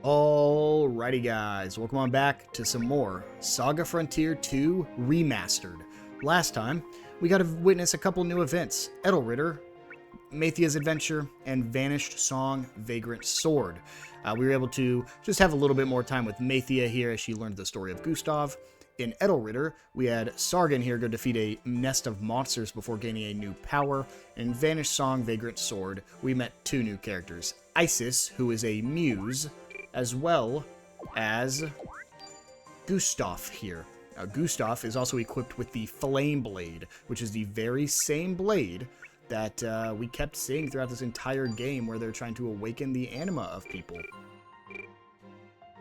Alrighty guys, welcome on back to some more SaGa Frontier 2 Remastered. Last time, we got to witness a couple new events: Edelritter, Mathia's Adventure, and Vanished Song, Vagrant Sword. We were able to just have a little bit more time with Mathia here as she learned the story of Gustave. In Edelritter, we had Sargon here go defeat a nest of monsters before gaining a new power. In Vanished Song, Vagrant Sword, we met two new characters: Isis, who is a muse, as well as Gustave here. Now, Gustave is also equipped with the Flame Blade, which is the very same blade that we kept seeing throughout this entire game, where they're trying to awaken the anima of people.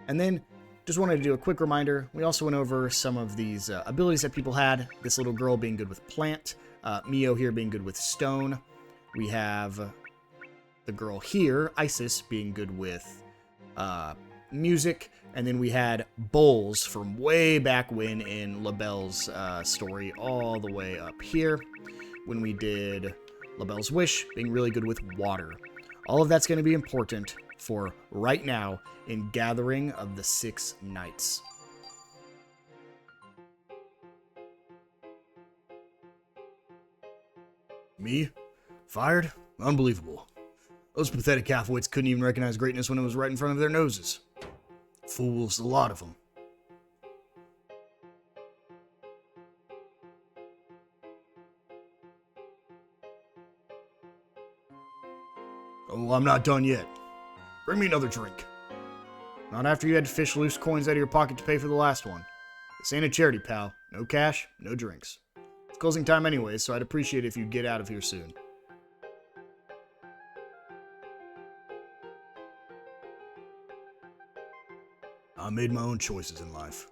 And then, just wanted to do a quick reminder, we also went over some of these abilities that people had. This little girl being good with plant, Mio here being good with stone. We have the girl here, Isis, being good with music, and then we had bowls from way back when in LaBelle's story, all the way up here when we did LaBelle's Wish, being really good with water. All of that's going to be important for right now in Gathering of the Six Knights. Me? Fired? Unbelievable. Those pathetic half-wits couldn't even recognize greatness when it was right in front of their noses. Fools, a lot of them. Oh, I'm not done yet. Bring me another drink. Not after you had to fish loose coins out of your pocket to pay for the last one. This ain't a charity, pal. No cash, no drinks. It's closing time anyway, so I'd appreciate it if you'd get out of here soon. I made my own choices in life.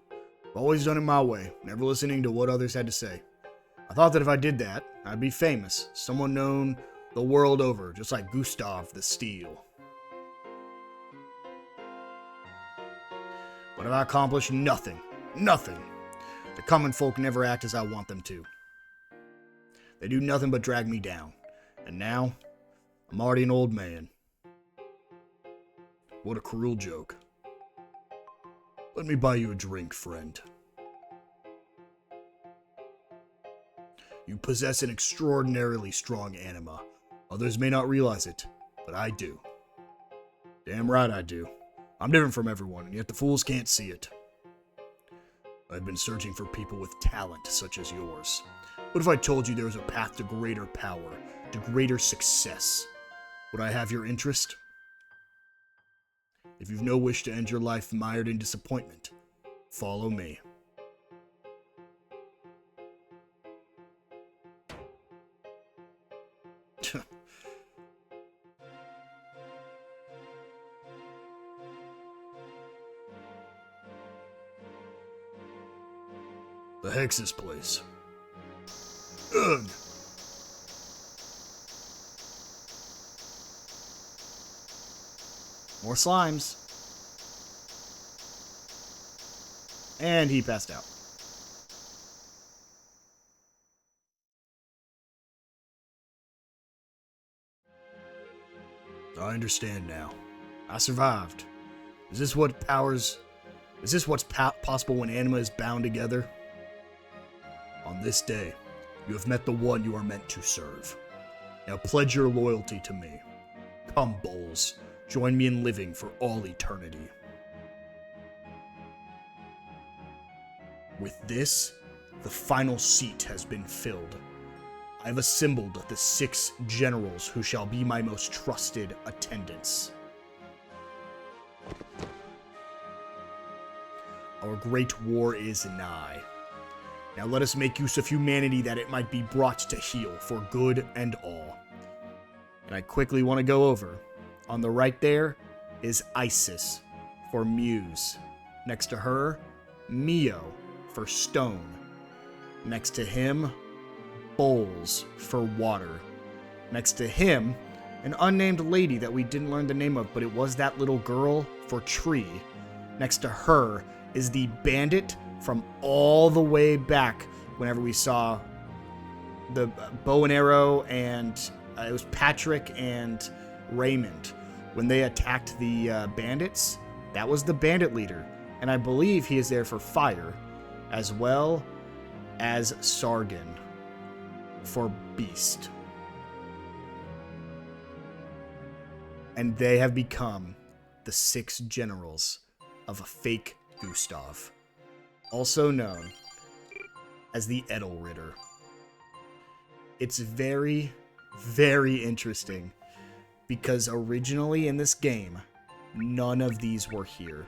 I've always done it my way, never listening to what others had to say. I thought that if I did that, I'd be famous, someone known the world over, just like Gustave the Steel. But I've accomplished nothing. Nothing. The common folk never act as I want them to. They do nothing but drag me down. And now, I'm already an old man. What a cruel joke. Let me buy you a drink, friend. You possess an extraordinarily strong anima. Others may not realize it, but I do. Damn right I do. I'm different from everyone, and yet the fools can't see it. I've been searching for people with talent such as yours. What if I told you there was a path to greater power, to greater success? Would I have your interest? If you've no wish to end your life mired in disappointment, follow me. The heck's this place? Ugh! More slimes. And he passed out. I understand now. I survived. Is this what's possible when anima is bound together? On this day, you have met the one you are meant to serve. Now pledge your loyalty to me. Come, Bowls. Join me in living for all eternity. With this, the final seat has been filled. I have assembled the 6 generals who shall be my most trusted attendants. Our great war is nigh. Now let us make use of humanity that it might be brought to heel for good and all. And I quickly want to go over. On the right there is Isis for muse. Next to her, Mio for stone. Next to him, Bowls for water. Next to him, an unnamed lady that we didn't learn the name of, but it was that little girl, for tree. Next to her is the bandit from all the way back whenever we saw the bow and arrow, and it was Patrick and Raymond. When they attacked the bandits, That was the bandit leader, and I believe he is there for fire, as well as Sargon for beast. And they have become the 6 generals of a fake Gustave, also known as the Edelritter. It's very, very interesting because originally in this game, none of these were here.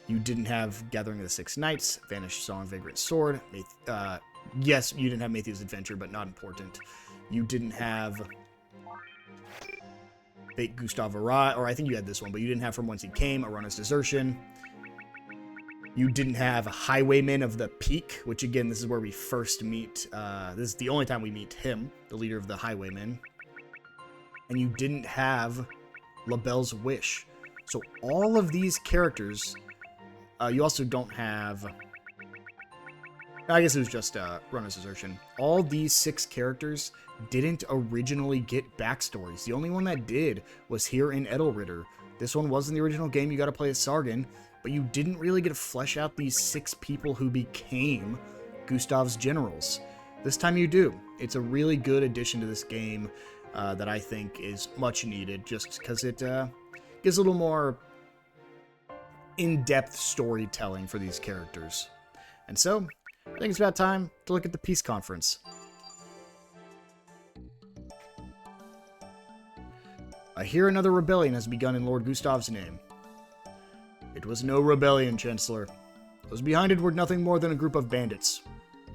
You didn't have Gathering of the Six Knights, Vanished Song, Vagrant Sword. Yes, you didn't have Matthew's Adventure, but not important. You didn't have Fake Gustave Arai, or I think you had this one, but you didn't have From Whence He Came, A Runner's Desertion. You didn't have Highwayman of the Peak, which again, this is where we first meet. This is the only time we meet him, the leader of the Highwaymen. And you didn't have La Belle's Wish. So all of these characters, you also don't have... I guess it was just Runner's Desertion. All these 6 characters didn't originally get backstories. The only one that did was here in Edelritter. This one was in the original game. You got to play as Sargon, but you didn't really get to flesh out these 6 people who became Gustave's generals. This time you do. It's a really good addition to this game that I think is much needed, just because it gives a little more in-depth storytelling for these characters. And so, I think it's about time to look at the peace conference. I hear another rebellion has begun in Lord Gustave's name. It was no rebellion, Chancellor. Those behind it were nothing more than a group of bandits.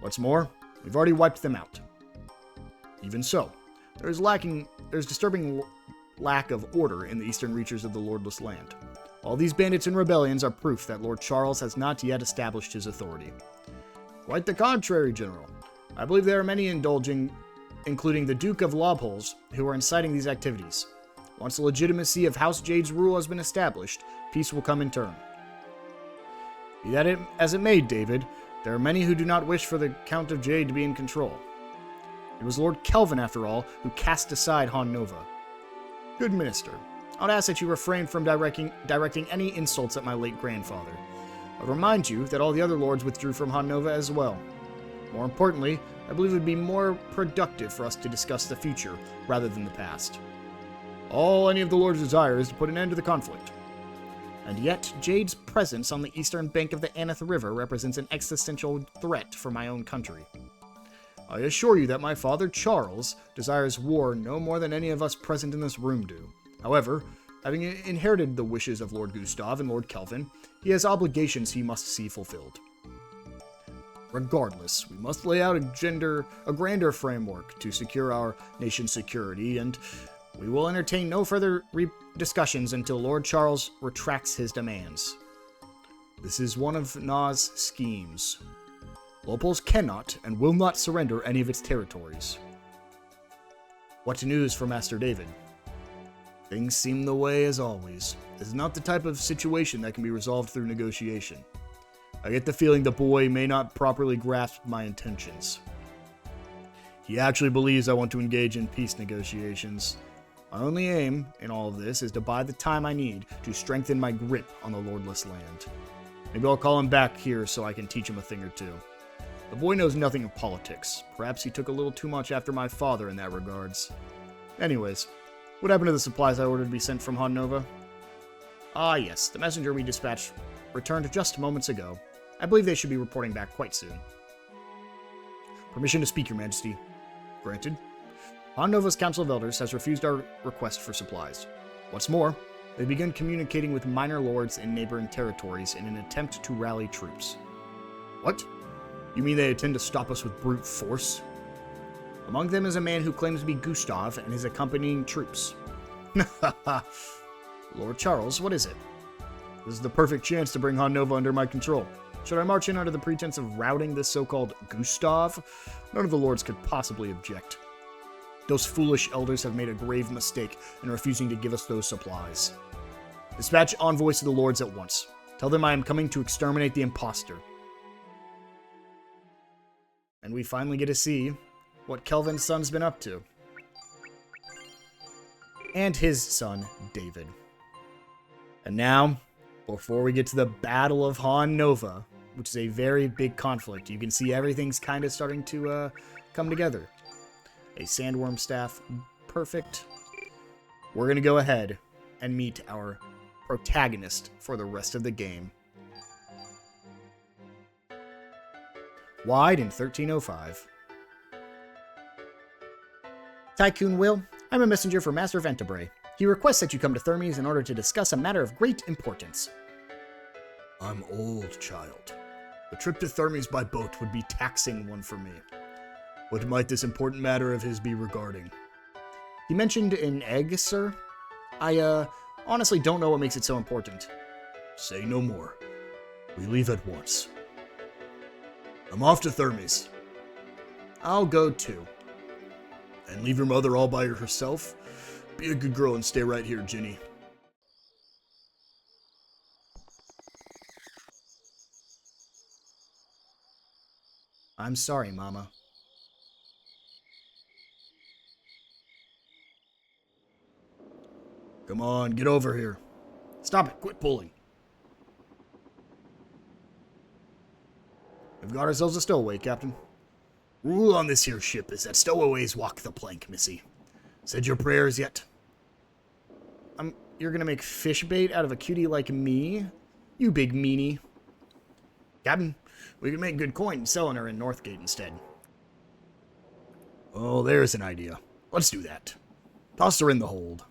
What's more, we've already wiped them out. Even so, there's disturbing lack of order in the eastern reaches of the lordless land. All these bandits and rebellions are proof that Lord Charles has not yet established his authority. Quite the contrary, General. I believe there are many indulging, including the Duke of Lobholes, who are inciting these activities. Once the legitimacy of House Jade's rule has been established, peace will come in turn. Be that as it may, David, there are many who do not wish for the Count of Jade to be in control. It was Lord Kelvin, after all, who cast aside Han Nova. Good Minister, I would ask that you refrain from directing any insults at my late grandfather. I remind you that all the other lords withdrew from Han Nova as well. More importantly, I believe it would be more productive for us to discuss the future rather than the past. All any of the lords desire is to put an end to the conflict. And yet, Jade's presence on the eastern bank of the Aneth River represents an existential threat for my own country. I assure you that my father, Charles, desires war no more than any of us present in this room do. However, having inherited the wishes of Lord Gustave and Lord Kelvin, he has obligations he must see fulfilled. Regardless, we must lay out a grander framework to secure our nation's security, and we will entertain no further discussions until Lord Charles retracts his demands. This is one of Na's schemes. Lopos cannot and will not surrender any of its territories. What news for Master David? Things seem the way as always. This is not the type of situation that can be resolved through negotiation. I get the feeling the boy may not properly grasp my intentions. He actually believes I want to engage in peace negotiations. My only aim in all of this is to buy the time I need to strengthen my grip on the lordless land. Maybe I'll call him back here so I can teach him a thing or two. The boy knows nothing of politics. Perhaps he took a little too much after my father in that regards. Anyways, what happened to the supplies I ordered to be sent from Han Nova? Ah yes, the messenger we dispatched returned just moments ago. I believe they should be reporting back quite soon. Permission to speak, Your Majesty. Granted. Han Nova's Council of Elders has refused our request for supplies. What's more, they begun communicating with minor lords in neighboring territories in an attempt to rally troops. What? You mean they intend to stop us with brute force? Among them is a man who claims to be Gustave and his accompanying troops. Lord Charles, what is it? This is the perfect chance to bring Han Nova under my control. Should I march in under the pretense of routing this so-called Gustave? None of the lords could possibly object. Those foolish elders have made a grave mistake in refusing to give us those supplies. Dispatch envoys to the lords at once. Tell them I am coming to exterminate the impostor. And we finally get to see what Kelvin's son's been up to. And his son, David. And now, before we get to the Battle of Han Nova, which is a very big conflict. You can see everything's kind of starting to come together. A sandworm staff. Perfect. We're going to go ahead and meet our protagonist for the rest of the game. Wide in 1305. Tycoon Will, I'm a messenger for Master Ventabray. He requests that you come to Thermes in order to discuss a matter of great importance. I'm old, child. A trip to Thermes by boat would be taxing one for me. What might this important matter of his be regarding? He mentioned an egg, sir? I, honestly don't know what makes it so important. Say no more. We leave at once. I'm off to Thermes. I'll go too. And leave your mother all by herself? Be a good girl and stay right here, Ginny. I'm sorry, Mama. Come on, get over here. Stop it, quit pulling. We've got ourselves a stowaway, Captain. Rule on this here ship is that stowaways walk the plank, missy. Said your prayers yet? You're gonna make fish bait out of a cutie like me? You big meanie. Captain, we can make good coin selling her in Northgate instead. Oh, there's an idea. Let's do that. Toss her in the hold.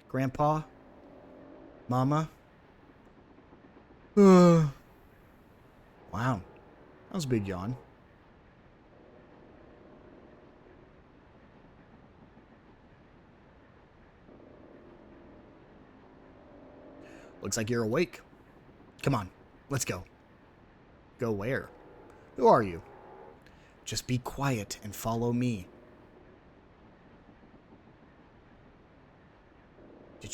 Grandpa? Mama? Wow. That was a big yawn. Looks like you're awake. Come on, let's go. Go where? Who are you? Just be quiet and follow me. Did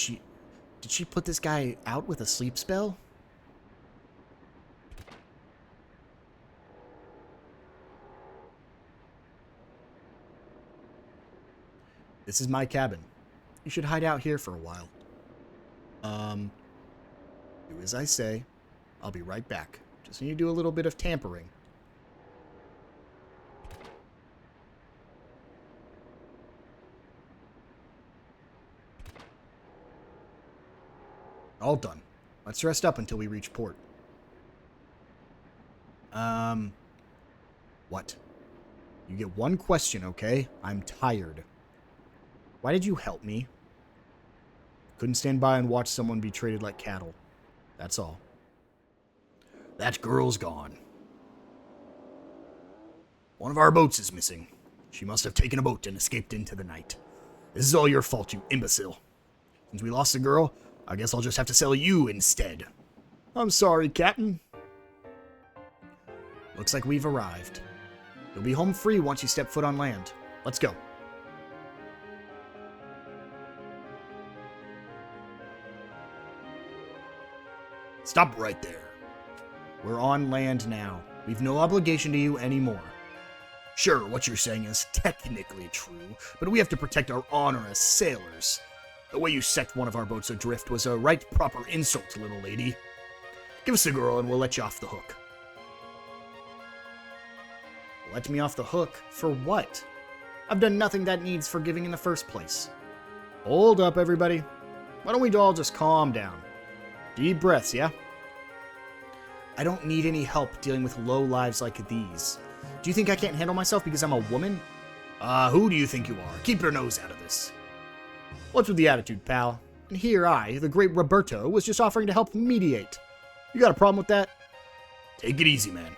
she put this guy out with a sleep spell? This is my cabin. You should hide out here for a while. Do as I say. I'll be right back. Just need to do a little bit of tampering. All done. Let's rest up until we reach port. What? You get one question, okay? I'm tired. Why did you help me? Couldn't stand by and watch someone be treated like cattle. That's all. That girl's gone. One of our boats is missing. She must have taken a boat and escaped into the night. This is all your fault, you imbecile. Since we lost the girl, I guess I'll just have to sell you instead. I'm sorry, Captain. Looks like we've arrived. You'll be home free once you step foot on land. Let's go. Stop right there. We're on land now. We've no obligation to you anymore. Sure, what you're saying is technically true, but we have to protect our honor as sailors. The way you set one of our boats adrift was a right proper insult, little lady. Give us the girl and we'll let you off the hook. Let me off the hook? For what? I've done nothing that needs forgiving in the first place. Hold up, everybody. Why don't we all just calm down? Deep breaths, yeah? I don't need any help dealing with low lives like these. Do you think I can't handle myself because I'm a woman? Who do you think you are? Keep your nose out of this. What's with the attitude, pal? And here I, the great Roberto, was just offering to help mediate. You got a problem with that? Take it easy, man.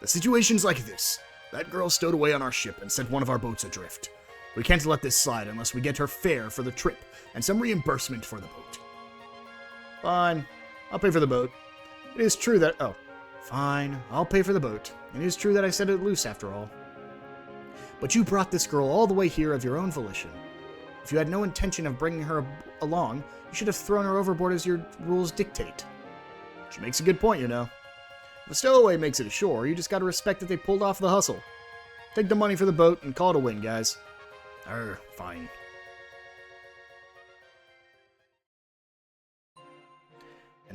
The situation's like this. That girl stowed away on our ship and sent one of our boats adrift. We can't let this slide unless we get her fare for the trip and some reimbursement for the boat. Fine. I'll pay for the boat. It is true that... Oh. Fine. I'll pay for the boat. It is true that I set it loose after all. But you brought this girl all the way here of your own volition. If you had no intention of bringing her along, you should have thrown her overboard as your rules dictate. She makes a good point, you know. If a stowaway makes it ashore, you just gotta respect that they pulled off the hustle. Take the money for the boat and call it a win, guys. Fine.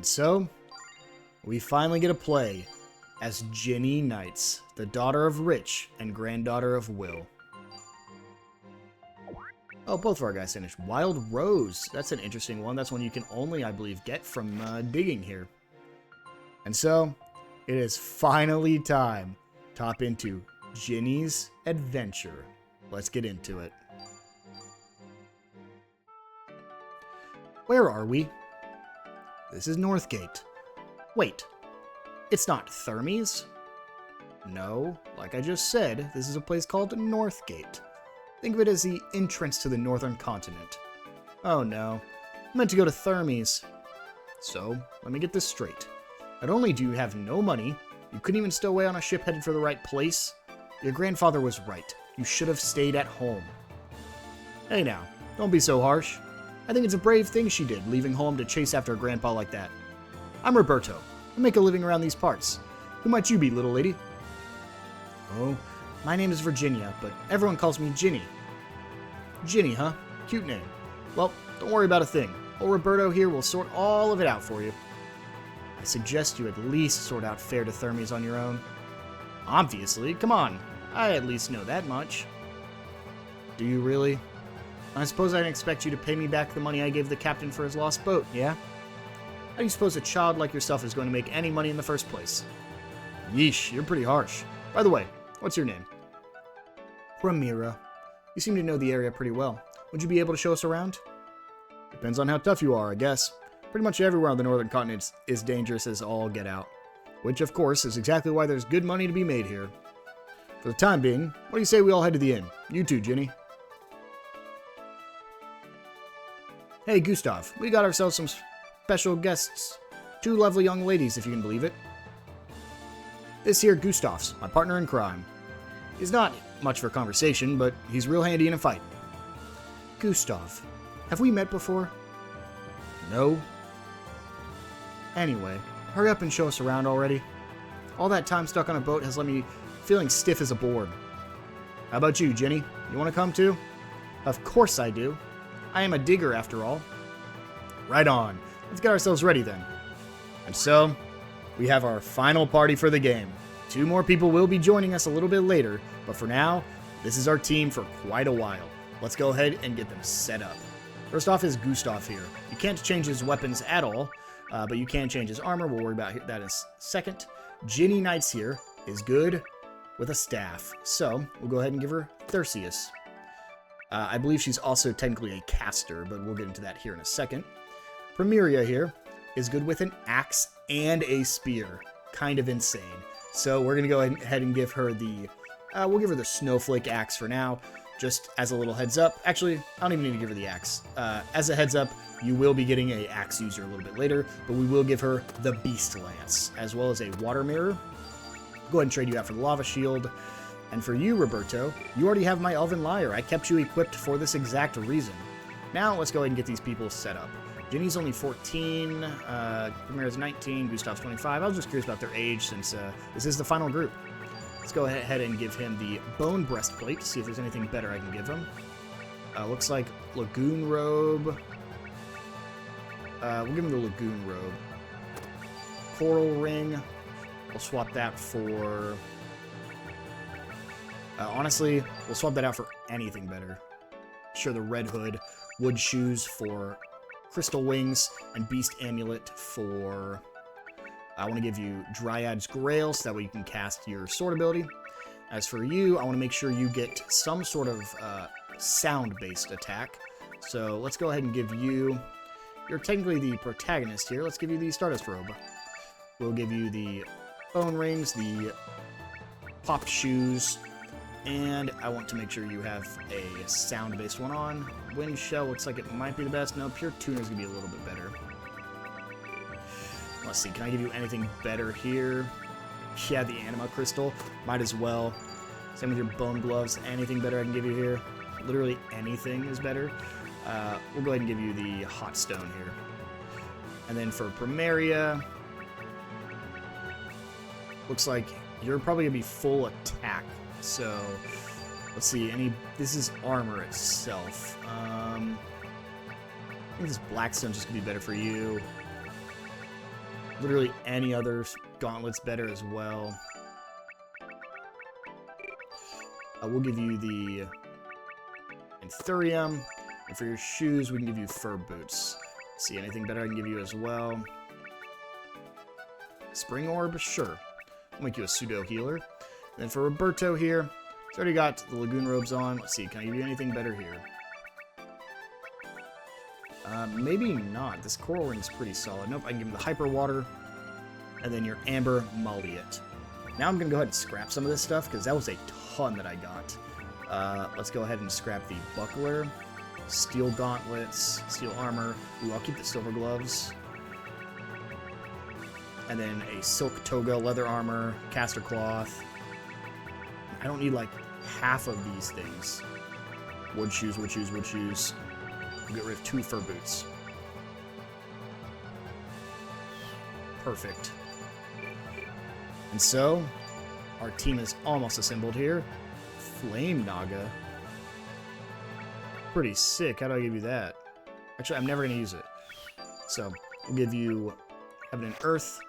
And so, we finally get to play as Ginny Knights, the daughter of Rich and granddaughter of Will. Oh, both of our guys finished. Wild Rose. That's an interesting one. That's one you can only, I believe, get from digging here. And so, it is finally time to hop into Ginny's adventure. Let's get into it. Where are we? This is Northgate. Wait, it's not Thermes? No, like I just said, this is a place called Northgate. Think of it as the entrance to the northern continent. Oh no, I meant to go to Thermes. So, let me get this straight. Not only do you have no money, you couldn't even stow away on a ship headed for the right place. Your grandfather was right. You should have stayed at home. Hey now, don't be so harsh. I think it's a brave thing she did, leaving home to chase after a grandpa like that. I'm Roberto. I make a living around these parts. Who might you be, little lady? Oh, my name is Virginia, but everyone calls me Ginny. Ginny, huh? Cute name. Well, don't worry about a thing. Old Roberto here will sort all of it out for you. I suggest you at least sort out fare to Thermes on your own. Obviously, come on. I at least know that much. Do you really? I suppose I didn't expect you to pay me back the money I gave the captain for his lost boat, yeah? How do you suppose a child like yourself is going to make any money in the first place? Yeesh, you're pretty harsh. By the way, what's your name? Ramira. You seem to know the area pretty well. Would you be able to show us around? Depends on how tough you are, I guess. Pretty much everywhere on the northern continent is dangerous as all get out. Which, of course, is exactly why there's good money to be made here. For the time being, what do you say we all head to the inn? You too, Ginny. Hey, Gustave, we got ourselves some special guests. 2 lovely young ladies, if you can believe it. This here Gustave's my partner in crime. He's not much for conversation, but he's real handy in a fight. Gustave, have we met before? No. Anyway, hurry up and show us around already. All that time stuck on a boat has left me feeling stiff as a board. How about you, Ginny? You want to come too? Of course I do. I am a digger, after all. Right on. Let's get ourselves ready, then. And so, we have our final party for the game. 2 more people will be joining us a little bit later, but for now, this is our team for quite a while. Let's go ahead and get them set up. First off is Gustave here. You can't change his weapons at all, but you can change his armor. We'll worry about that in a second. Ginny Knights here is good with a staff, so we'll go ahead and give her Thyrsius. I believe she's also technically a caster, but we'll get into that here in a second. Premiria here is good with an axe and a spear. Kind of insane. So we're going to go ahead and give her the... we'll give her the snowflake axe for now, just as a little heads up. Actually, I don't even need to give her the axe. As a heads up, you will be getting a axe user a little bit later, but we will give her the beast lance, as well as a water mirror. Go ahead and trade you out for the lava shield. And for you, Roberto, you already have my elven lyre. I kept you equipped for this exact reason. Now, let's go ahead and get these people set up. Ginny's only 14, Primera's 19, Gustave's 25. I was just curious about their age since this is the final group. Let's go ahead and give him the bone breastplate, see if there's anything better I can give him. Looks like Lagoon robe. We'll give him the Lagoon robe. Coral ring. We'll swap that for... honestly, we'll swap that out for anything better. Sure, the red hood, wood shoes for crystal wings, and beast amulet for... I want to give you Dryad's Grail, so that way you can cast your sword ability. As for you, I want to make sure you get some sort of sound-based attack. So let's go ahead and give you... You're technically the protagonist here. Let's give you the Stardust robe. We'll give you the bone rings, the popped shoes, and I want to make sure you have a sound-based one on. Wind shell looks like it might be the best. No, pure tuner's gonna be a little bit better. Let's see, can I give you anything better here? Yeah, the anima crystal. Might as well. Same with your bone gloves. Anything better I can give you here? Literally anything is better. We'll go ahead and give you the hot stone here. And then for Primaria, looks like you're probably gonna be full attack. So let's see, this is armor itself. I think this Blackstone's just gonna be better for you. Literally any other gauntlet's better as well. We'll give you the Anthurium. And for your shoes, we can give you fur boots. See, anything better I can give you as well? Spring Orb? Sure. I'll make you a pseudo healer. And then for Roberto here, he's already got the Lagoon robes on. Let's see, can I give you anything better here? Maybe not. This coral ring's pretty solid. Nope, I can give him the Hyper Water. And then your Amber Molliet. Now I'm going to go ahead and scrap some of this stuff, because that was a ton that I got. Let's go ahead and scrap the Buckler, Steel Gauntlets, Steel Armor. Ooh, I'll keep the Silver Gloves. And then a Silk Toga, Leather Armor, Caster Cloth. I don't need like half of these things. Wood Shoes, Wood Shoes, Wood Shoes. We'll get rid of 2 Fur Boots. Perfect. And so, our team is almost assembled here. Flame Naga. Pretty sick. How do I give you that? Actually, I'm never going to use it. So, we'll give you Heaven and Earth.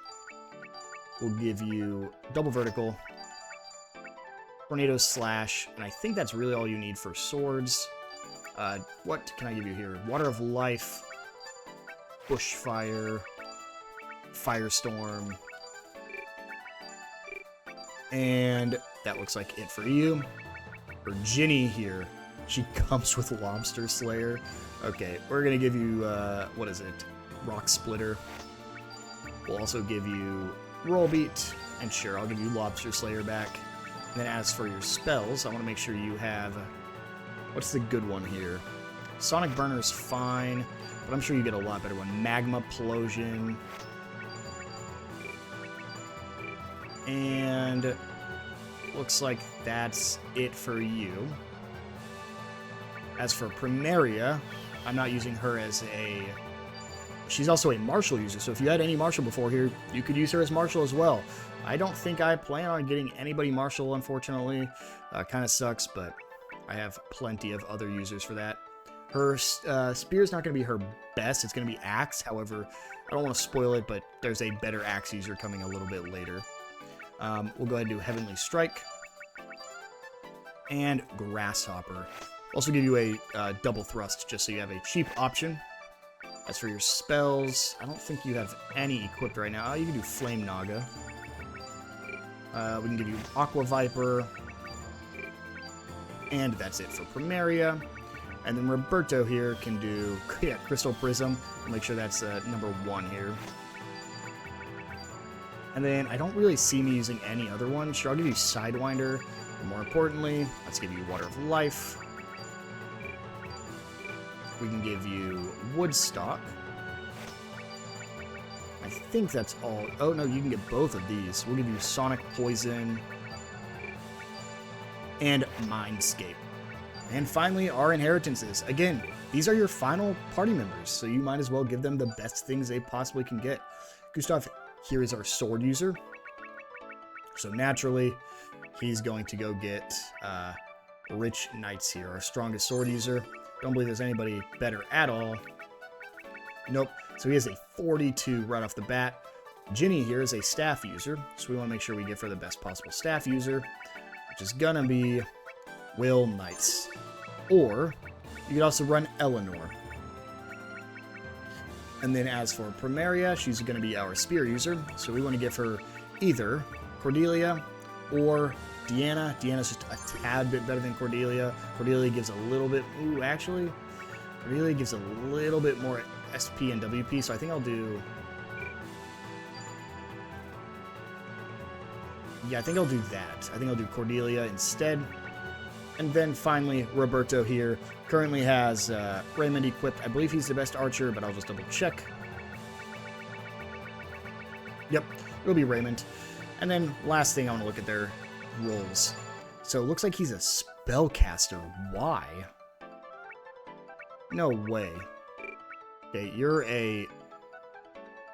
We'll give you Double Vertical. Tornado Slash. And I think that's really all you need for swords. What can I give you here? Water of Life. Bushfire. Firestorm. And that looks like it for you. For Ginny here, she comes with Lobster Slayer. Okay, we're going to give you, what is it? Rock Splitter. We'll also give you Roll Beat. And sure, I'll give you Lobster Slayer back. And then as for your spells, I want to make sure you have... What's the good one here? Sonic Burner's fine, but I'm sure you get a lot better one. Magma Plosion. And looks like that's it for you. As for Primaria, I'm not using her as a... She's also a martial user, so if you had any martial before here, you could use her as martial as well. I don't think I plan on getting anybody martial, unfortunately. Kind of sucks, but I have plenty of other users for that. Her spear's not going to be her best. It's going to be Axe. However, I don't want to spoil it, but there's a better Axe user coming a little bit later. We'll go ahead and do Heavenly Strike. And Grasshopper. Also give you a double thrust, just so you have a cheap option. As for your spells, I don't think you have any equipped right now. You can do Flame Naga. We can give you Aqua Viper. And that's it for Primaria. And then Roberto here can do Crystal Prism. I'll make sure that's number 1 here. And then I don't really see me using any other one. Sure, I'll give you Sidewinder. But more importantly, let's give you Water of Life. We can give you Woodstock. I think that's all. Oh, no, you can get both of these. We'll give you Sonic Poison and Mindscape. And finally, our inheritances. Again, these are your final party members, so you might as well give them the best things they possibly can get. Gustave here is our sword user. So naturally, he's going to go get Rich Knights here, our strongest sword user. Don't believe there's anybody better at all. Nope. So he has a 42 right off the bat. Ginny here is a staff user, so we want to make sure we give her the best possible staff user, which is gonna be Will Knights. Or you could also run Eleanor. And then as for Primaria, she's going to be our spear user, so we want to give her either Cordelia or Deanna. Deanna's just a tad bit better than Cordelia. Cordelia gives a little bit... Ooh, actually, Cordelia gives a little bit more SP and WP, so I think I'll do... Yeah, I think I'll do that. I think I'll do Cordelia instead. And then finally, Roberto here currently has Raymond equipped. I believe he's the best archer, but I'll just double check. Yep, it'll be Raymond. And then last thing, I want to look at their roles. So it looks like he's a spellcaster. Why? No way. Okay, you're a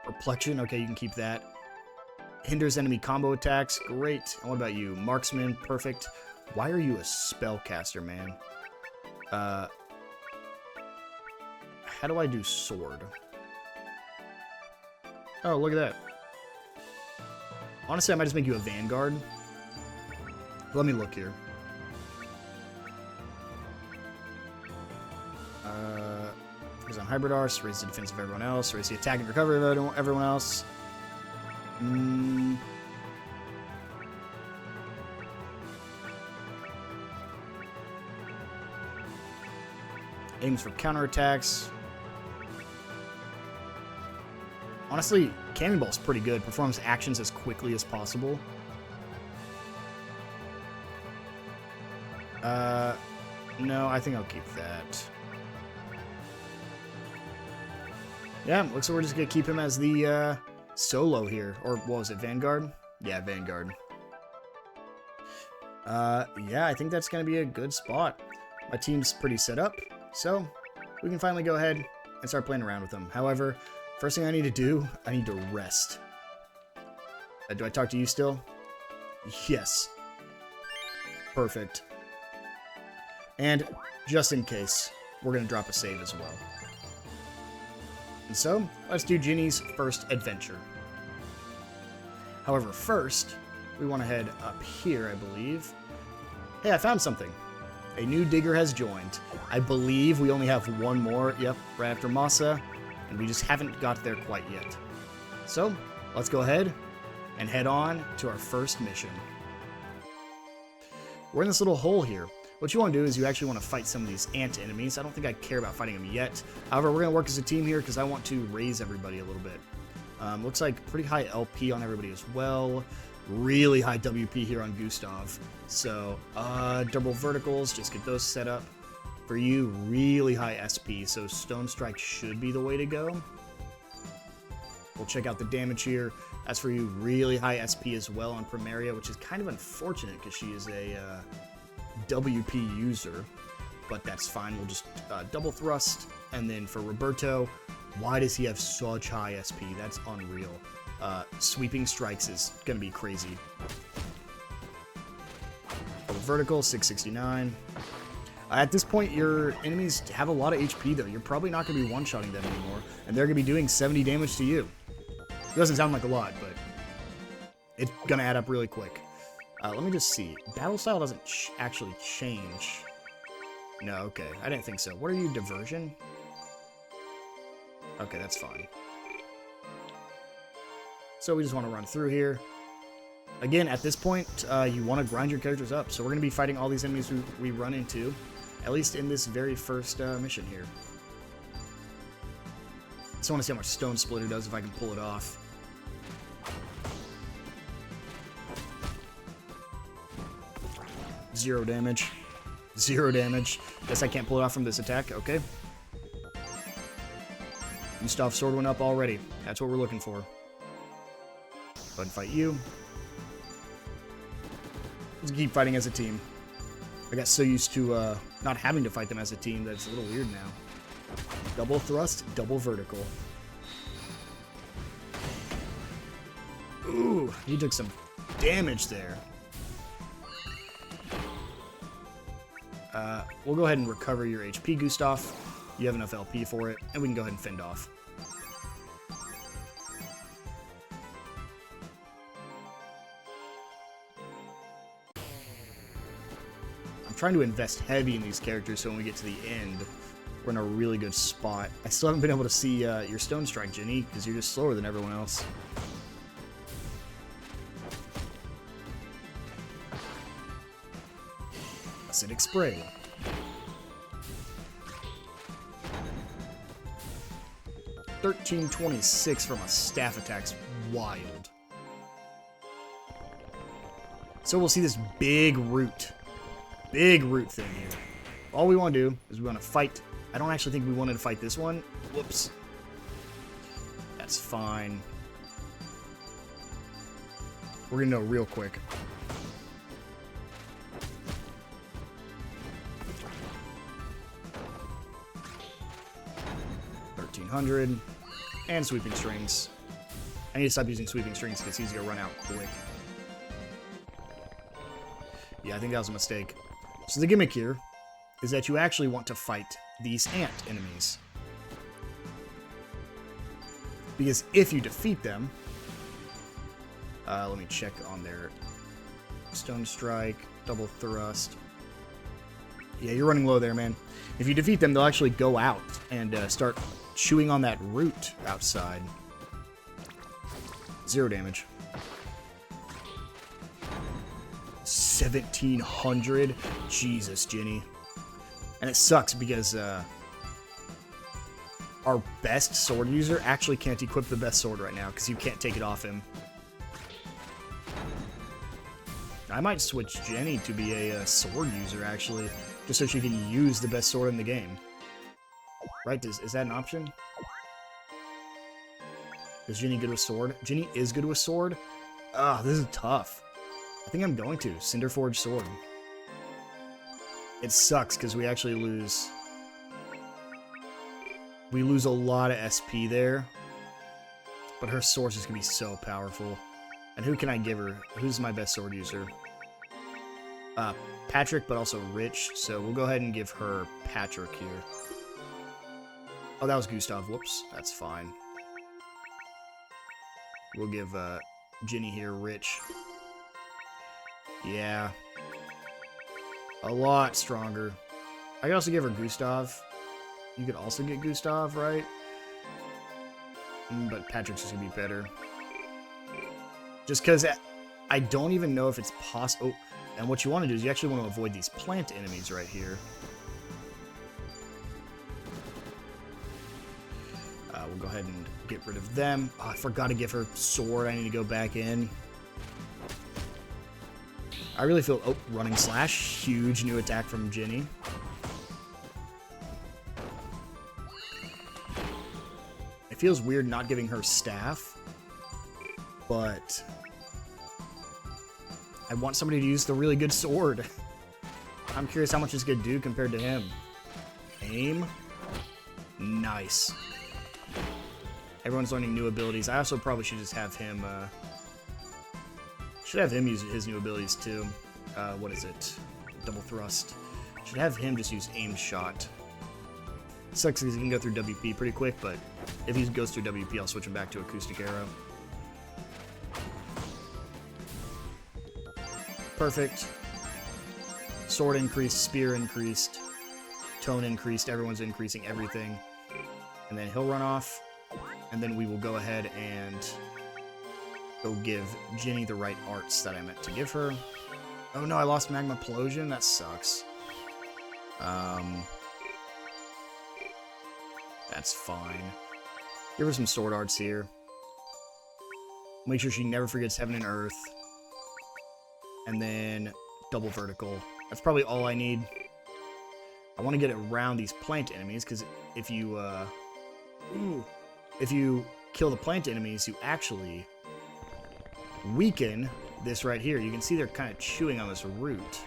Perplexion. Okay, you can keep that. Hinders enemy combo attacks. Great. And what about you? Marksman. Perfect. Why are you a spellcaster, man? How do I do sword? Oh, look at that. Honestly, I might just make you a Vanguard. Let me look here. Focus on Hybrid Arse, raise the defense of everyone else, raise the attack and recovery of everyone else. Aims for counterattacks. Honestly, Cannonball's pretty good. Performs actions as quickly as possible. No, I think I'll keep that. Yeah, looks like we're just gonna keep him as the solo here. Or what was it, Vanguard? Yeah, Vanguard. Yeah, I think that's gonna be a good spot. My team's pretty set up, so we can finally go ahead and start playing around with them. However, first thing I need to do, I need to rest. Do I talk to you still? Yes. Perfect. And just in case, we're going to drop a save as well. And so, let's do Ginny's first adventure. However, first, we want to head up here, I believe. Hey, I found something. A new digger has joined. I believe we only have one more, yep, right after Masa, and we just haven't got there quite yet. So, let's go ahead and head on to our first mission. We're in this little hole here. What you want to do is you actually want to fight some of these ant enemies. I don't think I care about fighting them yet. However, we're going to work as a team here because I want to raise everybody a little bit. Looks like pretty high LP on everybody as well. Really high WP here on Gustave. So, double verticals, just get those set up. For you, really high SP, so Stone Strike should be the way to go. We'll check out the damage here. As for you, really high SP as well on Primaria, which is kind of unfortunate because she is a WP user, but that's fine. We'll just double thrust. And then for Roberto, why does he have such high SP? That's unreal. Sweeping strikes is going to be crazy. Double vertical, 669. At this point, your enemies have a lot of HP, though. You're probably not going to be one-shotting them anymore, and they're going to be doing 70 damage to you. It doesn't sound like a lot, but it's going to add up really quick. Let me just see. Battle style doesn't actually change. No, okay. I didn't think so. What are you, Diversion? Okay, that's fine. So we just want to run through here. Again, at this point, you want to grind your characters up. So we're going to be fighting all these enemies we run into, at least in this very first mission here. Just want to see how much Stone Splitter does if I can pull it off. Zero damage. Zero damage. Guess I can't pull it off from this attack. Okay. Gustave sword went up already. That's what we're looking for. Go ahead and fight you. Let's keep fighting as a team. I got so used to not having to fight them as a team that it's a little weird now. Double thrust, double vertical. Ooh, he took some damage there. We'll go ahead and recover your HP, Gustave. You have enough LP for it, and we can go ahead and fend off. I'm trying to invest heavy in these characters so when we get to the end, we're in a really good spot. I still haven't been able to see your Stone Strike, Ginny, because you're just slower than everyone else. Acidic Spray. $13.26 from a staff attack's wild. So we'll see this big root thing here. All we want to do is we want to fight. I don't actually think we wanted to fight this one. Whoops. That's fine. We're gonna know real quick. $1,300 and sweeping strings. I need to stop using sweeping strings because he's gonna run out quick. Yeah, I think that was a mistake. So the gimmick here is that you actually want to fight these ant enemies. Because if you defeat them, Let me check on their Stone Strike, Double Thrust. Yeah, you're running low there, man. If you defeat them, they'll actually go out and start chewing on that root outside. 0 damage. 1,700. Jesus, Ginny. And it sucks because our best sword user actually can't equip the best sword right now because you can't take it off him. I might switch Jenny to be a sword user, actually, just so she can use the best sword in the game. Right? Is that an option? Is Jenny good with sword? Jenny is good with sword? Ah, this is tough. I think I'm going to. Cinderforge sword. It sucks because we actually lose... We lose a lot of SP there. But her sword is going to be so powerful. And who can I give her? Who's my best sword user? Patrick, but also Rich. So we'll go ahead and give her Patrick here. Oh, that was Gustave. Whoops. That's fine. We'll give Ginny here Rich. Yeah. A lot stronger. I could also give her Gustave. You could also get Gustave, right? But Patrick's just going to be better. Just because I don't even know if it's possible. Oh, and what you want to do is you actually want to avoid these plant enemies right here. We'll go ahead and get rid of them. Oh, I forgot to give her sword. I need to go back in. I really feel... Oh, running slash. Huge new attack from Ginny. It feels weird not giving her staff. But... I want somebody to use the really good sword. I'm curious how much it's going to do compared to him. Aim. Nice. Everyone's learning new abilities. I also probably should just have him... Should have him use his new abilities too. What is it? Double thrust. Should have him just use aim shot. Sucks because he can go through WP pretty quick, but if he goes through WP, I'll switch him back to acoustic arrow. Perfect. Sword increased, spear increased, tone increased, everyone's increasing everything. And then he'll run off, and then we will go ahead and go give Ginny the right arts that I meant to give her. Oh no, I lost Magma Plosion? That sucks. That's fine. Give her some sword arts here. Make sure she never forgets Heaven and Earth. And then double vertical. That's probably all I need. I want to get around these plant enemies, because if you kill the plant enemies, you actually weaken this right here. You can see they're kind of chewing on this root.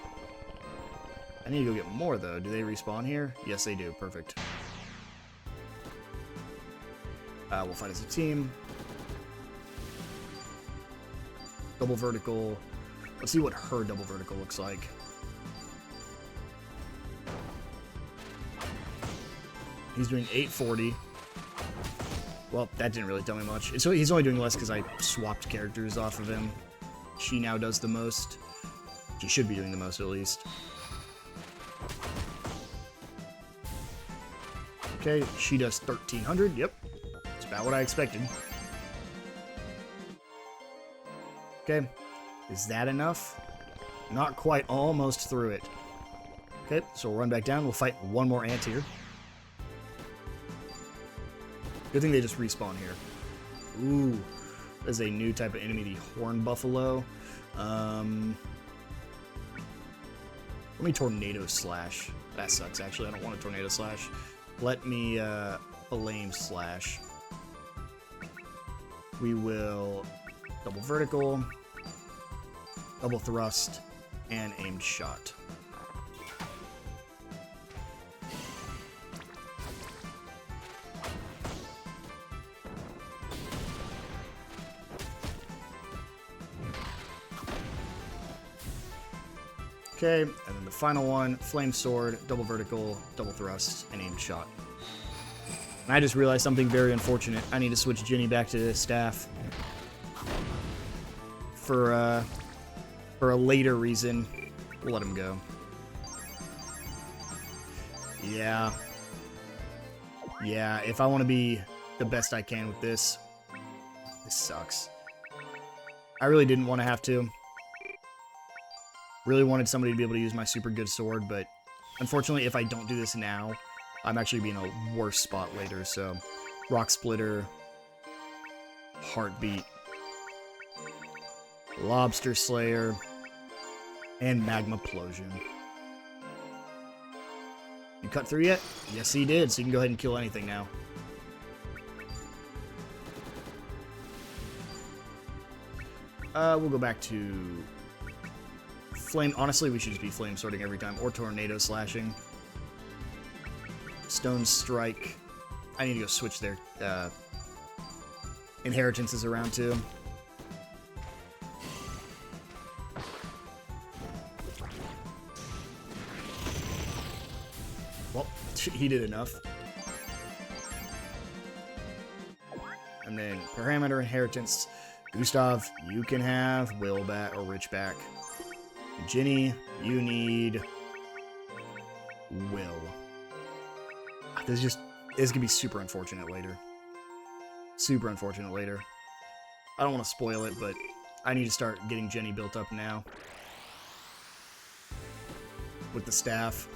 I need to go get more, though. Do they respawn here? Yes, they do. Perfect. We'll fight as a team. Double vertical. Let's see what her double vertical looks like. He's doing 840. Well, that didn't really tell me much. So he's only doing less because I swapped characters off of him. She now does the most. She should be doing the most, at least. Okay, she does 1,300. Yep. That's about what I expected. Okay. Is that enough? Not quite. Almost through it. Okay, so we'll run back down. We'll fight one more ant here. Good thing they just respawn here. Ooh. There's a new type of enemy, the Horn Buffalo. Let me Tornado Slash. That sucks, actually. I don't want a Tornado Slash. Let me Flame Slash. We will double vertical, double thrust, and aimed shot. Okay, and then the final one, flame sword, double vertical, double thrust, and aimed shot. And I just realized something very unfortunate. I need to switch Ginny back to staff. for a later reason. We'll let him go. Yeah. Yeah, if I want to be the best I can with this, this sucks. I really didn't want to have to. Really wanted somebody to be able to use my super good sword, but unfortunately, if I don't do this now, I'm actually be in a worse spot later, so... Rock Splitter, Heartbeat, Lobster Slayer, and Magma Plosion. You cut through yet? Yes, he did, so you can go ahead and kill anything now. We'll go back to Flame. Honestly, we should just be Flame Sorting every time, or Tornado Slashing. Stone Strike. I need to go switch their inheritances around too. Well, he did enough. And then parameter inheritance. Gustave, you can have Will back or Rich back. Ginny, you need Will. This is gonna be super unfortunate later. Super unfortunate later. I don't want to spoil it, but I need to start getting Jenny built up now. With the staff.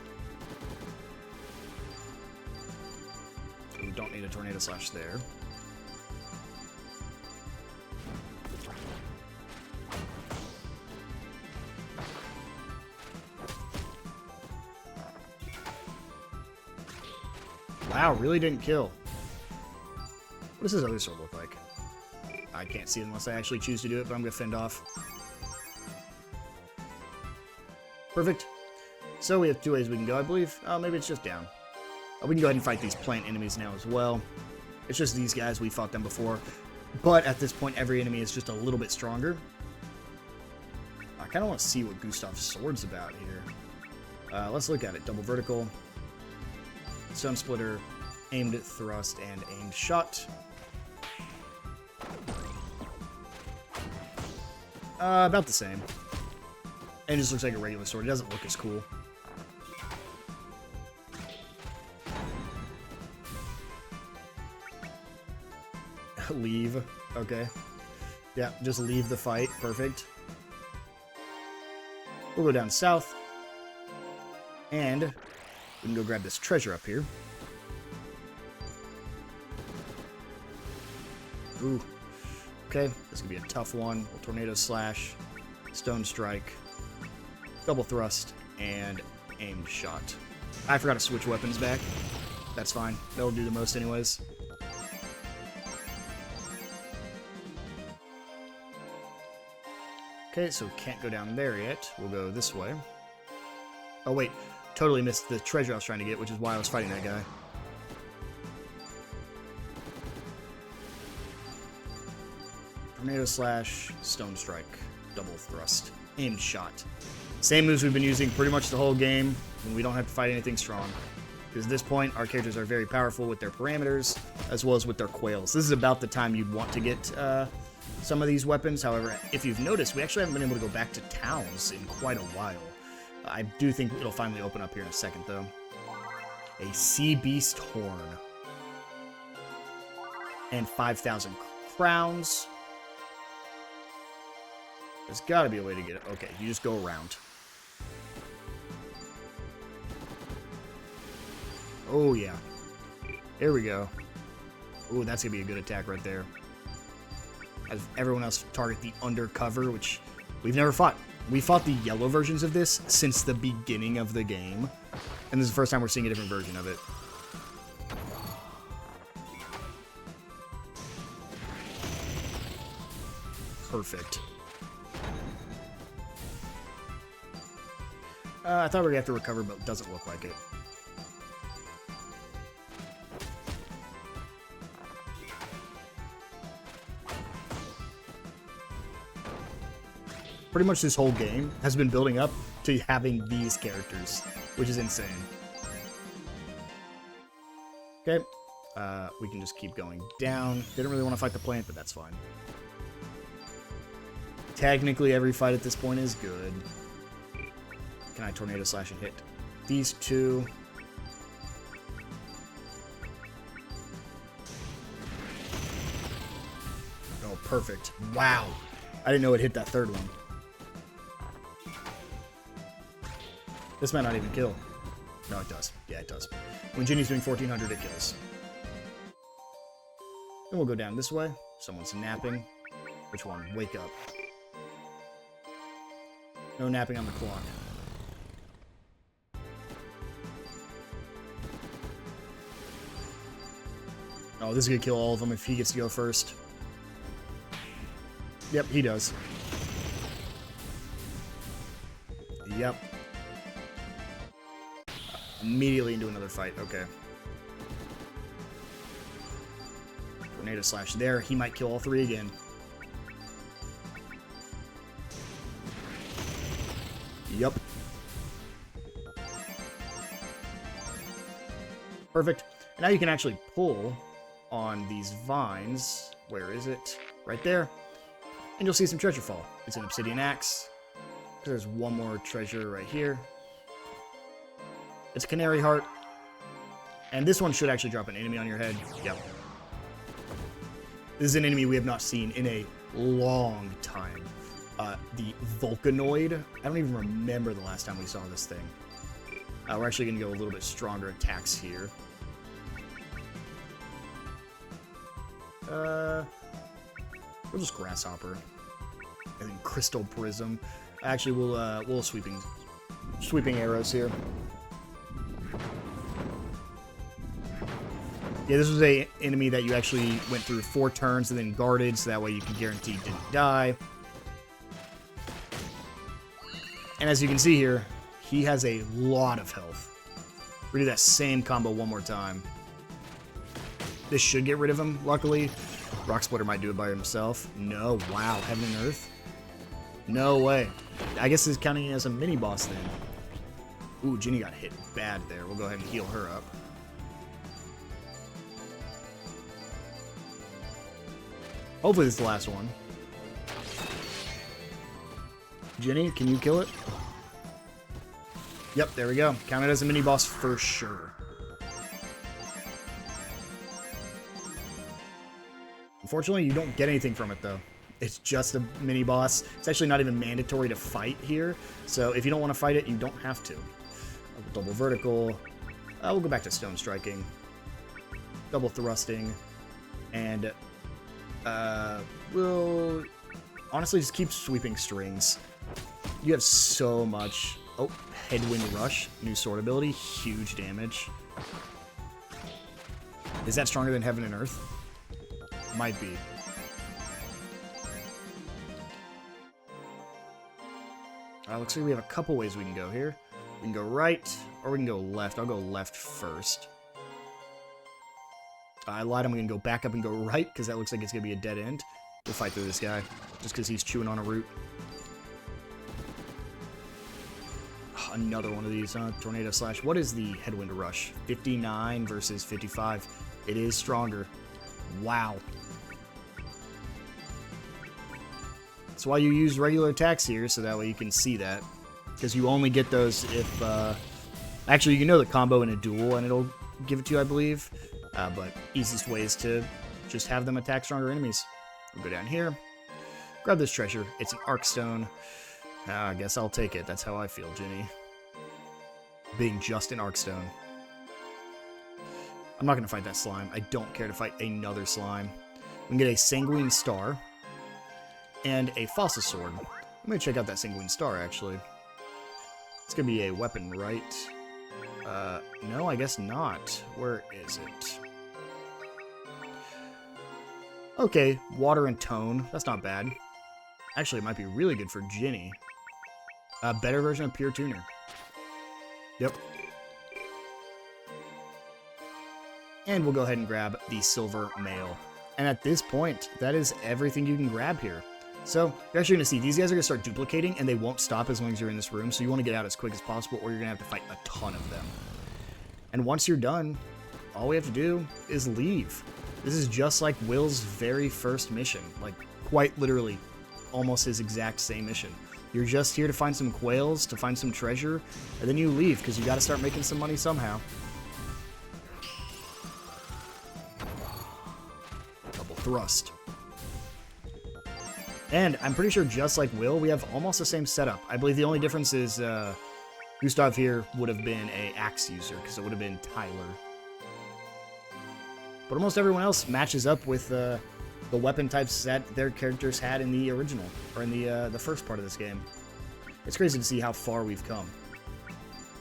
We don't need a Tornado Slash there. Wow, really didn't kill. What does his other sword look like? I can't see it unless I actually choose to do it, but I'm going to fend off. Perfect. So we have two ways we can go, I believe. Oh, maybe it's just down. We can go ahead and fight these plant enemies now as well. It's just these guys, we fought them before. But at this point, every enemy is just a little bit stronger. I kind of want to see what Gustave's sword's about here. Let's look at it. Double vertical. Stone Splitter, aimed thrust, and aimed shot. About the same. And it just looks like a regular sword. It doesn't look as cool. Leave. Okay. Yeah, just leave the fight. Perfect. We'll go down south. And we can go grab this treasure up here. Ooh. Okay, this could be a tough one. We'll Tornado Slash, Stone Strike, Double Thrust, and Aimed Shot. I forgot to switch weapons back. That's fine. That'll do the most anyways. Okay, so can't go down there yet. We'll go this way. Oh wait, totally missed the treasure I was trying to get, which is why I was fighting that guy. Tornado Slash, Stone Strike, Double Thrust, Aimed Shot. Same moves we've been using pretty much the whole game, and we don't have to fight anything strong. Because at this point, our characters are very powerful with their parameters, as well as with their quails. This is about the time you'd want to get some of these weapons. However, if you've noticed, we actually haven't been able to go back to towns in quite a while. I do think it'll finally open up here in a second, though. A Sea Beast Horn. And 5,000 crowns. There's got to be a way to get it. Okay, you just go around. Oh, yeah. There we go. Oh, that's going to be a good attack right there. As everyone else target the undercover, which we've never fought. We fought the yellow versions of this since the beginning of the game. And this is the first time we're seeing a different version of it. Perfect. I thought we were going to have to recover, but it doesn't look like it. Pretty much this whole game has been building up to having these characters, which is insane. Okay, we can just keep going down. Didn't really want to fight the plant, but that's fine. Technically, every fight at this point is good. Can I tornado slash and hit these two? Oh, perfect. Wow. I didn't know it hit that third one. This might not even kill. No, it does. Yeah, it does. When Ginny's doing 1400, it kills. Then we'll go down this way. Someone's napping. Which one? Wake up. No napping on the clock. Oh, this is going to kill all of them if he gets to go first. Yep, he does. Yep. Immediately into another fight. Okay. Tornado slash there. He might kill all three again. Yep. Perfect. And now you can actually pull on these vines. Where is it? Right there. And you'll see some treasure fall. It's an obsidian axe. There's one more treasure right here. It's a canary heart. And this one should actually drop an enemy on your head. Yep. This is an enemy we have not seen in a long time. The Vulcanoid. I don't even remember the last time we saw this thing. We're actually going to go a little bit stronger attacks here. We'll just Grasshopper. And then Crystal Prism. Actually, we'll sweeping arrows here. Yeah, this was a enemy that you actually went through 4 turns and then guarded, so that way you can guarantee you didn't die. And as you can see here, he has a lot of health. We're gonna do that same combo one more time. This should get rid of him, luckily. Rock Splitter might do it by himself. No, wow, Heaven and Earth? No way. I guess it's counting as a mini-boss then. Ooh, Ginny got hit bad there. We'll go ahead and heal her up. Hopefully this is the last one. Ginny, can you kill it? Yep, there we go. Count it as a mini-boss for sure. Unfortunately, you don't get anything from it, though. It's just a mini-boss. It's actually not even mandatory to fight here, so if you don't want to fight it, you don't have to. Double vertical. We'll go back to stone striking. Double thrusting. And we'll honestly just keep sweeping strings. You have so much. Oh, Headwind Rush. New sword ability. Huge damage. Is that stronger than Heaven and Earth? Might be. Looks like we have a couple ways we can go here. We can go right, or we can go left. I'll go left first. I lied, I'm going to go back up and go right, because that looks like it's going to be a dead end. We'll fight through this guy, just because he's chewing on a root. Another one of these, Tornado Slash. What is the Headwind Rush? 59 versus 55. It is stronger. Wow. That's why you use regular attacks here, so that way you can see that. Because you only get those if... Actually, you can know the combo in a duel, and it'll give it to you, I believe. But easiest way is to just have them attack stronger enemies. We'll go down here. Grab this treasure. It's an Arc Stone. I guess I'll take it. That's how I feel, Ginny. Being just an Arc Stone. I'm not going to fight that slime. I don't care to fight another slime. We can get a Sanguine Star. And a Fossil Sword. I'm going to check out that Sanguine Star, actually. It's going to be a weapon, right? No, I guess not. Where is it? Okay, Water and Tone. That's not bad. Actually, it might be really good for Ginny. A better version of Pure Tuner. Yep. And we'll go ahead and grab the Silver Mail. And at this point, that is everything you can grab here. So, you're actually going to see, these guys are going to start duplicating, and they won't stop as long as you're in this room, so you want to get out as quick as possible, or you're going to have to fight a ton of them. And once you're done, all we have to do is leave. This is just like Will's very first mission. Like, quite literally, almost his exact same mission. You're just here to find some quails, to find some treasure, and then you leave because you got to start making some money somehow. Double thrust. And I'm pretty sure just like Will, we have almost the same setup. I believe the only difference is Gustave here would have been an axe user because it would have been Tyler. But almost everyone else matches up with the weapon types that their characters had in the original, or in the first part of this game. It's crazy to see how far we've come.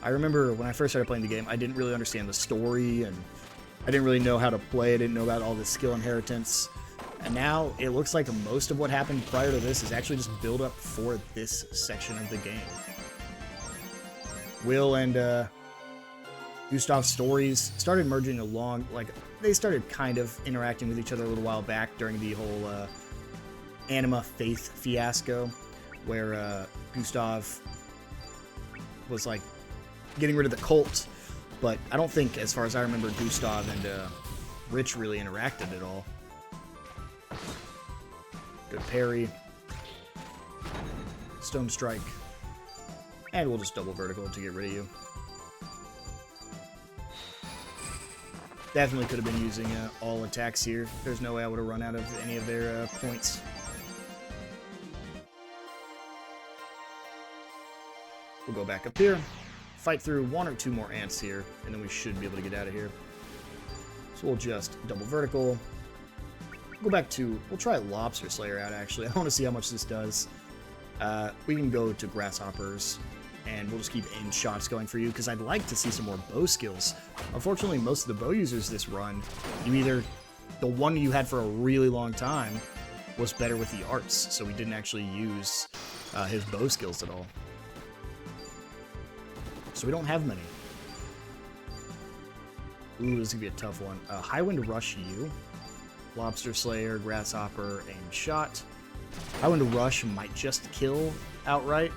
I remember when I first started playing the game, I didn't really understand the story, and I didn't really know how to play. I didn't know about all the skill inheritance. And now it looks like most of what happened prior to this is actually just build up for this section of the game. Will and Gustave's stories started merging along, like, they started kind of interacting with each other a little while back during the whole Anima Faith fiasco, where Gustave was, like, getting rid of the cult, but I don't think, as far as I remember, Gustave and Rich really interacted at all. Good parry. Stone strike. And we'll just double vertical to get rid of you. Definitely could have been using all attacks here. There's no way I would have run out of any of their points. We'll go back up here, fight through one or two more ants here, and then we should be able to get out of here. So we'll just double vertical. Go back to, we'll try Lobster Slayer out actually. I want to see how much this does. We can go to Grasshoppers, and we'll just keep aim shots going for you, because I'd like to see some more bow skills. Unfortunately, most of the bow users this run, the one you had for a really long time was better with the arts, so we didn't actually use his bow skills at all. So we don't have many. Ooh, this is going to be a tough one. Highwind Rush you. Lobster Slayer, Grasshopper, aim shot. Highwind Rush might just kill outright.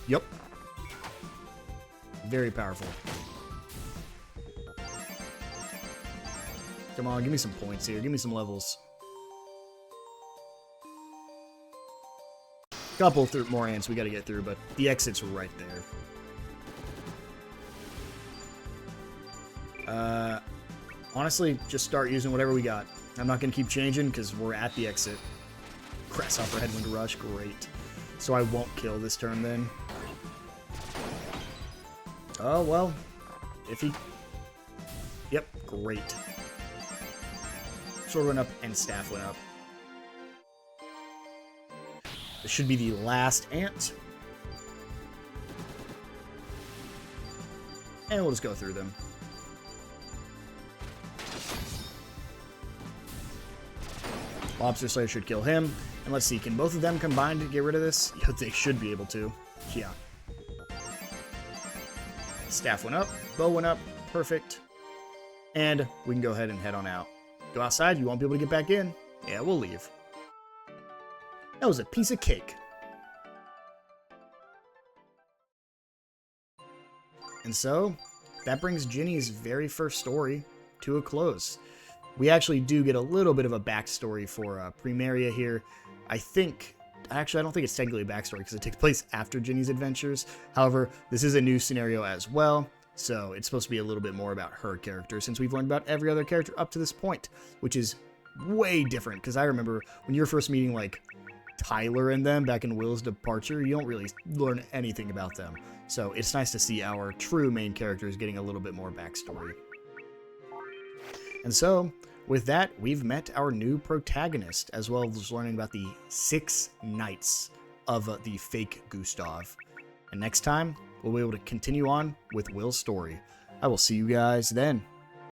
Yep. Very powerful. Come on, give me some points here. Give me some levels. Couple more ants we gotta get through, but the exit's right there. Honestly, just start using whatever we got. I'm not gonna keep changing because we're at the exit. Grasshopper Headwind Rush, great. So I won't kill this turn then. Oh, well. If he... Yep, great. Sword went up and staff went up. This should be the last ant. And we'll just go through them. Lobster Slayer should kill him. And let's see, can both of them combine to get rid of this? Yeah, they should be able to. Yeah. Staff went up, bow went up, perfect. And we can go ahead and head on out. Go outside, you won't be able to get back in. Yeah, we'll leave. That was a piece of cake. And so, that brings Ginny's very first story to a close. We actually do get a little bit of a backstory for Primaria here. Actually, I don't think it's technically a backstory because it takes place after Ginny's adventures. However, this is a new scenario as well, so it's supposed to be a little bit more about her character since we've learned about every other character up to this point, which is way different because I remember when you were first meeting, like, Tyler and them back in Will's departure, you don't really learn anything about them. So it's nice to see our true main characters getting a little bit more backstory. And so, with that, we've met our new protagonist, as well as learning about the 6 Knights of the fake Gustave. And next time, we'll be able to continue on with Will's story. I will see you guys then.